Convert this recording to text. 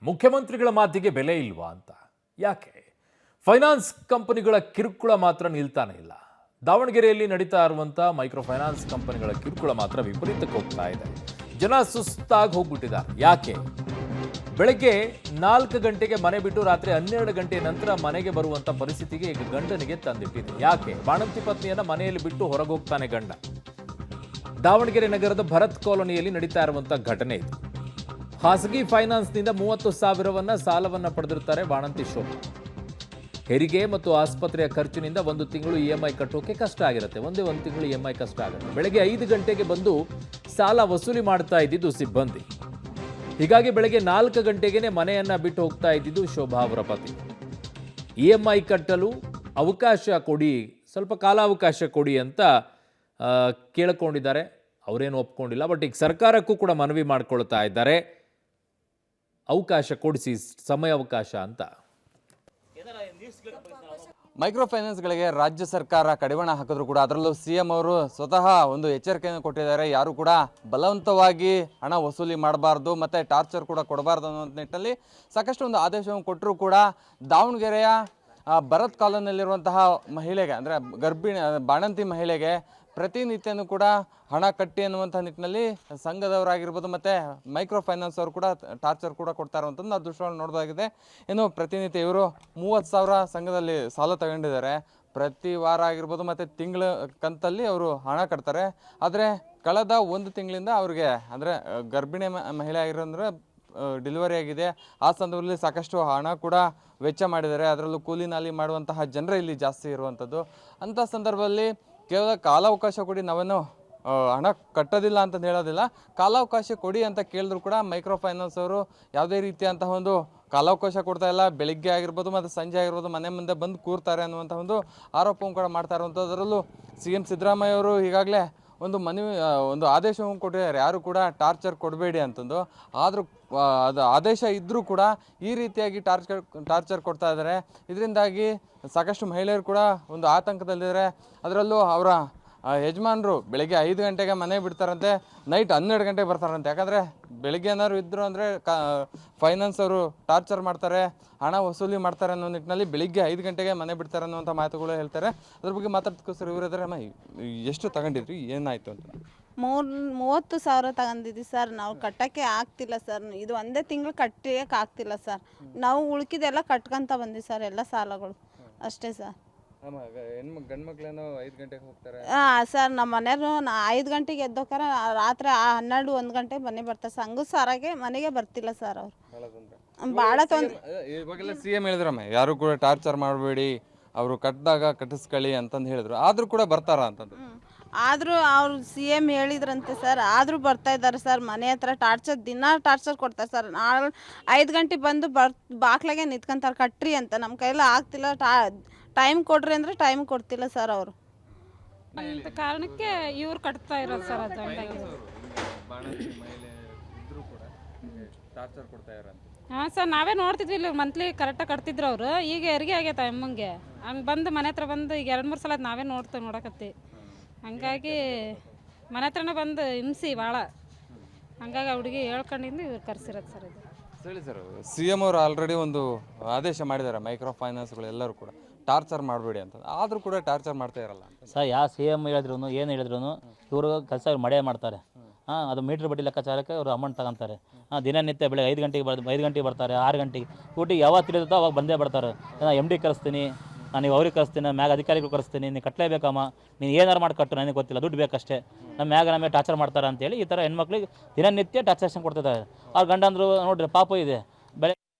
ಮುಖ್ಯಮಂತ್ರಿಗಳ ಮಾತಿಗೆ ಬೆಲೆ ಇಲ್ವಾ ಅಂತ. ಯಾಕೆ? ಫೈನಾನ್ಸ್ ಕಂಪನಿಗಳ ಕಿರುಕುಳ ಮಾತ್ರ ನಿಲ್ತಾನೆ ಇಲ್ಲ. ದಾವಣಗೆರೆಯಲ್ಲಿ ನಡೀತಾ ಇರುವಂಥ ಮೈಕ್ರೋ ಫೈನಾನ್ಸ್ ಕಂಪನಿಗಳ ಕಿರುಕುಳ ಮಾತ್ರ ವಿಪರೀತಕ್ಕೆ ಹೋಗ್ತಾ ಇದೆ. ಜನ ಸುಸ್ತಾಗಿ ಹೋಗ್ಬಿಟ್ಟಿದ್ದಾರೆ. ಯಾಕೆ? ಬೆಳಗ್ಗೆ 4 ಗಂಟೆಗೆ ಮನೆ ಬಿಟ್ಟು ರಾತ್ರಿ 12 ಗಂಟೆ ನಂತರ ಮನೆಗೆ ಬರುವಂಥ ಪರಿಸ್ಥಿತಿಗೆ ಈಗ ಗಂಡನಿಗೆ ತಂದಿಟ್ಟಿದೆ. ಯಾಕೆ? ಬಾಣಂತಿ ಪತ್ನಿಯನ್ನ ಮನೆಯಲ್ಲಿ ಬಿಟ್ಟು ಹೊರಗೆ ಹೋಗ್ತಾನೆ ಗಂಡ. ದಾವಣಗೆರೆ ನಗರದ ಭರತ್ ಕಾಲೋನಿಯಲ್ಲಿ ನಡೀತಾ ಇರುವಂಥ ಘಟನೆ ಇದು. ಖಾಸಗಿ ಫೈನಾನ್ಸ್ನಿಂದ 30,000 ಸಾಲವನ್ನು ಪಡೆದಿರ್ತಾರೆ ಬಾಣಂತಿ ಶೋಭಾ. ಹೆರಿಗೆ ಮತ್ತು ಆಸ್ಪತ್ರೆಯ ಖರ್ಚಿನಿಂದ 1 ತಿಂಗಳು EMI ಕಟ್ಟೋಕೆ ಕಷ್ಟ ಆಗಿರುತ್ತೆ. ಒಂದೇ 1 ತಿಂಗಳು EMI ಕಷ್ಟ ಆಗುತ್ತೆ. ಬೆಳಗ್ಗೆ 5 ಗಂಟೆಗೆ ಬಂದು ಸಾಲ ವಸೂಲಿ ಮಾಡ್ತಾ ಇದ್ದಿದ್ದು ಸಿಬ್ಬಂದಿ. ಹೀಗಾಗಿ ಬೆಳಗ್ಗೆ 4 ಗಂಟೆಗೆ ಮನೆಯನ್ನ ಬಿಟ್ಟು ಹೋಗ್ತಾ ಇದ್ದಿದ್ದು ಶೋಭಾ ಅವರ ಪತಿ. EMI ಕಟ್ಟಲು ಅವಕಾಶ ಕೊಡಿ, ಸ್ವಲ್ಪ ಕಾಲಾವಕಾಶ ಕೊಡಿ ಅಂತ ಕೇಳಿಕೊಂಡಿದ್ದಾರೆ. ಅವರೇನು ಒಪ್ಕೊಂಡಿಲ್ಲ. ಬಟ್ ಈಗ ಸರ್ಕಾರಕ್ಕೂ ಕೂಡ ಮನವಿ ಮಾಡ್ಕೊಳ್ತಾ ಇದ್ದಾರೆ, ಅವಕಾಶ ಕೊಡಿಸಿ, ಸಮಯಾವಕಾಶ ಅಂತ. ಮೈಕ್ರೋ ಫೈನಾನ್ಸ್ಗಳಿಗೆ ರಾಜ್ಯ ಸರ್ಕಾರ ಕಡಿವಾಣ ಹಾಕಿದ್ರು ಕೂಡ ಅದರಲ್ಲೂ CM ಅವರು ಸ್ವತಃ ಒಂದು ಎಚ್ಚರಿಕೆಯನ್ನು ಕೊಟ್ಟಿದ್ದಾರೆ. ಯಾರು ಕೂಡ ಬಲವಂತವಾಗಿ ಹಣ ವಸೂಲಿ ಮಾಡಬಾರ್ದು ಮತ್ತು ಟಾರ್ಚರ್ ಕೂಡ ಕೊಡಬಾರ್ದು ಅನ್ನೋ ನಿಟ್ಟಿನಲ್ಲಿ ಸಾಕಷ್ಟು ಒಂದು ಆದೇಶವನ್ನು ಕೊಟ್ಟರೂ ಕೂಡ ದಾವಣಗೆರೆಯ ಭರತ್ ಕಾಲೋನಿಯಲ್ಲಿರುವಂತಹ ಮಹಿಳೆಗೆ, ಅಂದರೆ ಬಾಣಂತಿ ಮಹಿಳೆಗೆ ಪ್ರತಿನಿತ್ಯನೂ ಕೂಡ ಹಣ ಕಟ್ಟಿ ಅನ್ನುವಂಥ ನಿಟ್ಟಿನಲ್ಲಿ ಸಂಘದವರಾಗಿರ್ಬೋದು ಮತ್ತು ಮೈಕ್ರೋ ಫೈನಾನ್ಸ್ ಅವರು ಕೂಡ ಟಾರ್ಚರ್ ಕೂಡ ಕೊಡ್ತಾ ಇರುವಂಥದ್ದು ನಾವು ದೃಶ್ಯವನ್ನು ನೋಡೋದಾಗಿದೆ. ಇನ್ನು ಪ್ರತಿನಿತ್ಯ ಇವರು 30,000 ಸಂಘದಲ್ಲಿ ಸಾಲ ತಗೊಂಡಿದ್ದಾರೆ. ಪ್ರತಿ ವಾರ ಆಗಿರ್ಬೋದು ಮತ್ತು ತಿಂಗಳ ಕಂತಲ್ಲಿ ಅವರು ಹಣ ಕಟ್ತಾರೆ. ಆದರೆ ಕಳೆದ 1 ತಿಂಗಳಿಂದ ಅವ್ರಿಗೆ, ಅಂದರೆ ಗರ್ಭಿಣಿ ಮಹಿಳೆ ಆಗಿರೋಂದ್ರೆ ಡೆಲಿವರಿ ಆಗಿದೆ, ಆ ಸಂದರ್ಭದಲ್ಲಿ ಸಾಕಷ್ಟು ಹಣ ಕೂಡ ವೆಚ್ಚ ಮಾಡಿದ್ದಾರೆ. ಅದರಲ್ಲೂ ಕೂಲಿ ನಾಲಿ ಮಾಡುವಂತಹ ಜನರೇ ಇಲ್ಲಿ ಜಾಸ್ತಿ ಇರುವಂಥದ್ದು. ಅಂಥ ಸಂದರ್ಭದಲ್ಲಿ ಕೇವಲ ಕಾಲಾವಕಾಶ ಕೊಡಿ, ನಾವೇನು ಹಣ ಕಟ್ಟೋದಿಲ್ಲ ಅಂತ ಹೇಳೋದಿಲ್ಲ, ಕಾಲಾವಕಾಶ ಕೊಡಿ ಅಂತ ಕೇಳಿದ್ರು ಕೂಡ ಮೈಕ್ರೋ ಫೈನಾನ್ಸ್ ಅವರು ಯಾವುದೇ ರೀತಿಯಂತಹ ಒಂದು ಕಾಲಾವಕಾಶ ಕೊಡ್ತಾ ಇಲ್ಲ. ಬೆಳಿಗ್ಗೆ ಆಗಿರ್ಬೋದು ಮತ್ತು ಸಂಜೆ ಆಗಿರ್ಬೋದು ಮನೆ ಮುಂದೆ ಬಂದು ಕೂರ್ತಾರೆ ಅನ್ನುವಂಥ ಒಂದು ಆರೋಪವನ್ನು ಕೂಡ ಮಾಡ್ತಾ ಇರುವಂಥದ್ದು. ಅದರಲ್ಲೂ CM ಸಿದ್ದರಾಮಯ್ಯ ಅವರು ಈಗಾಗಲೇ ಒಂದು ಆದೇಶವನ್ನು ಕೊಟ್ಟಿದ್ದಾರೆ, ಯಾರು ಕೂಡ ಟಾರ್ಚರ್ ಕೊಡಬೇಡಿ ಅಂತಂದು. ಆದರೂ ಅದು ಆದೇಶ ಇದ್ದರೂ ಕೂಡ ಈ ರೀತಿಯಾಗಿ ಟಾರ್ಚರ್ ಕೊಡ್ತಾ ಇದ್ದಾರೆ. ಇದರಿಂದಾಗಿ ಸಾಕಷ್ಟು ಮಹಿಳೆಯರು ಕೂಡ ಒಂದು ಆತಂಕದಲ್ಲಿದ್ದಾರೆ. ಅದರಲ್ಲೂ ಅವರ ಯಜಮಾನರು ಬೆಳಗ್ಗೆ 5 ಗಂಟೆಗೆ ಮನೆ ಬಿಡ್ತಾರಂತೆ, ನೈಟ್ 12 ಗಂಟೆಗೆ ಬರ್ತಾರಂತೆ. ಯಾಕಂದರೆ ಬೆಳಗ್ಗೆ ಏನಾದ್ರು ಇದ್ದರು ಅಂದರೆ ಫೈನಾನ್ಸ್ ಅವರು ಟಾರ್ಚರ್ ಮಾಡ್ತಾರೆ, ಹಣ ವಸೂಲಿ ಮಾಡ್ತಾರೆ ಅನ್ನೋ ನಿಟ್ಟಿನಲ್ಲಿ ಬೆಳಿಗ್ಗೆ 5 ಗಂಟೆಗೆ ಮನೆ ಬಿಡ್ತಾರೆ ಅನ್ನೋಂಥ ಮಾತುಗಳು ಹೇಳ್ತಾರೆ. ಅದ್ರ ಬಗ್ಗೆ ಮಾತಾಡ್ಕೋಸ್ಕರ ಇವರಿದ್ದಾರೆ. ಅಮ್ಮ, ಎಷ್ಟು ತಗೊಂಡಿದ್ರಿ, ಏನಾಯಿತು ಅಂತ? 30,000 ತಗೊಂಡಿದ್ವಿ ಸರ್. ನಾವು ಕಟ್ಟೋಕ್ಕೆ ಆಗ್ತಿಲ್ಲ ಸರ್. ಇದು ಒಂದೇ ತಿಂಗಳು ಕಟ್ಟೋಕ್ಕೆ ಆಗ್ತಿಲ್ಲ ಸರ್. ನಾವು ಉಳ್ಕಿದೆಲ್ಲ ಕಟ್ಕೊಂತ ಬಂದ್ವಿ ಸರ್, ಎಲ್ಲ ಸಾಲಗಳು ಅಷ್ಟೇ ಸರ್. ಗಂಡು ಮಕ್ಳೇನೋ 5 ಗಂಟೆಗೆ ಹೋಗ್ತಾರೆ. ಸರ್ ನಮ್ಮ ಮನೆಯವರು 5 ಗಂಟೆಗೆ ಎದ್ದೋಕಾರ ರಾತ್ರಿ 12-1 ಗಂಟೆಗೆ ಮನೆ ಬರ್ತಾರೆ. ಸಂಘದ ಸಾರಾಗೆ ಮನೆಗೆ ಬರ್ತಿಲ್ಲ ಸರ್ ಅವರು. ಭಾಳ ಇವಾಗೆಲ್ಲ CM ಹೇಳಿದ್ರಮ್ಮ, ಯಾರು ಕೂಡ ಟಾರ್ಚರ್ ಮಾಡಬೇಡಿ, ಅವರು ಕಟ್ಟಿದಾಗ ಕಟ್ಟಿಸ್ಕೊಳ್ಳಿ ಅಂತಂದು ಹೇಳಿದ್ರು. ಆದರೂ ಕೂಡ ಬರ್ತಾರ ಅಂತಂದು. ಆದರೂ ಅವ್ರು CM ಹೇಳಿದ್ರಂತೆ ಸರ್, ಆದರೂ ಬರ್ತಾ ಇದ್ದಾರೆ ಸರ್. ಮನೆ ಹತ್ರ ದಿನ ಟಾರ್ಚರ್ ಕೊಡ್ತಾರೆ ಸರ್. 5 ಗಂಟೆಗೆ ಬಂದು ಬಾಕ್ಲಾಗೆ ನಿಂತ್ಕೊಂತಾರೆ, ಕಟ್ರಿ ಅಂತ. ನಮ್ಮ ಕೈಯಲ್ಲಿ ಆಗ್ತಿಲ್ಲ, ಟೈಮ್ ಕೊಡ್ರಿ ಅಂದರೆ ಟೈಮ್ ಕೊಡ್ತಿಲ್ಲ ಸರ್ ಅವರು. ಅಂತ ಕಾರಣಕ್ಕೆ ಇವ್ರು ಕಟ್ತಾ ಇರೋದು ಸರ್. ಹಾಂ ಸರ್, ನಾವೇ ನೋಡ್ತಿದ್ವಿ ಇಲ್ಲಿ ಮಂತ್ಲಿ ಕರೆಕ್ಟಾಗಿ ಕಟ್ತಿದ್ರು ಅವರು. ಈಗ ಹೆರಿಗೆ ಆಗೈತೆ ಅಮ್ಮಂಗೆ, ಹಂಗೆ ಬಂದು ಮನೆ ಹತ್ರ ಬಂದು ಈಗ 2-3 ಸಲ ನಾವೇ ನೋಡಕತ್ತಿ. ಹಂಗಾಗಿ ಮನೆ ಹತ್ರನೇ ಬಂದು ಹಿಂಸಿ ಭಾಳ. ಹಂಗಾಗಿ ಹುಡುಗಿ ಹೇಳ್ಕೊಂಡಿದ್ದು ಇವ್ರು ಕರೆಸಿರೋದು ಸರ್. ಇದು ಹೇಳಿ ಸರ್, CM ಅವರು ಆಲ್ರೆಡಿ ಒಂದು ಆದೇಶ ಮಾಡಿದ್ದಾರೆ ಮೈಕ್ರೋ ಫೈನಾನ್ಸ್ಗಳು ಎಲ್ಲರೂ ಕೂಡ ಟಾರ್ಚರ್ ಮಾಡಬೇಡಿ ಅಂತ. ಆದರೂ ಕೂಡ ಟಾರ್ಚರ್ ಮಾಡ್ತಾ ಇರಲ್ಲ ಸರ್. ಯಾವ CM ಹೇಳಿದ್ರು ಏನು ಹೇಳಿದ್ರು ಇವರು ಕೆಲಸ ಮಳೆ ಮಾಡ್ತಾರೆ. ಅದು ಮೀಟ್ರ್ ಬಡ್ಡಿ ಲೆಕ್ಕಾಚಾರಕ್ಕೆ ಅವರು ಅಮೌಂಟ್ ತಗೊತಾರೆ. ದಿನನಿತ್ಯ ಬೆಳಗ್ಗೆ 5 ಗಂಟೆಗೆ ಬರ್ತಾರೆ, 6 ಗಂಟೆಗೆ ಊಟಿಗೆ ಯಾವಾಗ ತಿಳಿದೋ ಅವಾಗ ಬಂದೇ ಬರ್ತಾರೆ. MD ಕರೆಸ್ತೀನಿ, ನಾನು ಅವ್ರಿಗೆ ಕರೆಸ್ತೀನಿ, ಮ್ಯಾಗ ಅಧಿಕಾರಿಗಳು ಕರೆಸ್ತೀನಿ, ನೀನು ಕಟ್ಟಲೇಬೇಕಮ್ಮ, ನೀನು ಏನಾರು ಮಾಡಿ ಕಟ್ಟು, ನನಗೆ ಗೊತ್ತಿಲ್ಲ, ದುಡ್ಡು ಬೇಕಷ್ಟೇ, ನಮ್ಮ ಟಾರ್ಚರ್ ಮಾಡ್ತಾರೆ ಅಂತೇಳಿ ಈ ಥರ ಹೆಣ್ಮಕ್ಳಿಗೆ ದಿನನಿತ್ಯ ಟಾರ್ಚರ್ಷನ್ ಕೊಡ್ತಿದ್ದಾರೆ. ಅವ್ರ ಗಂಡಂದ್ರು ನೋಡ್ರಿ ಪಾಪ ಇದೆ, ಬೆಳಗ್ಗೆ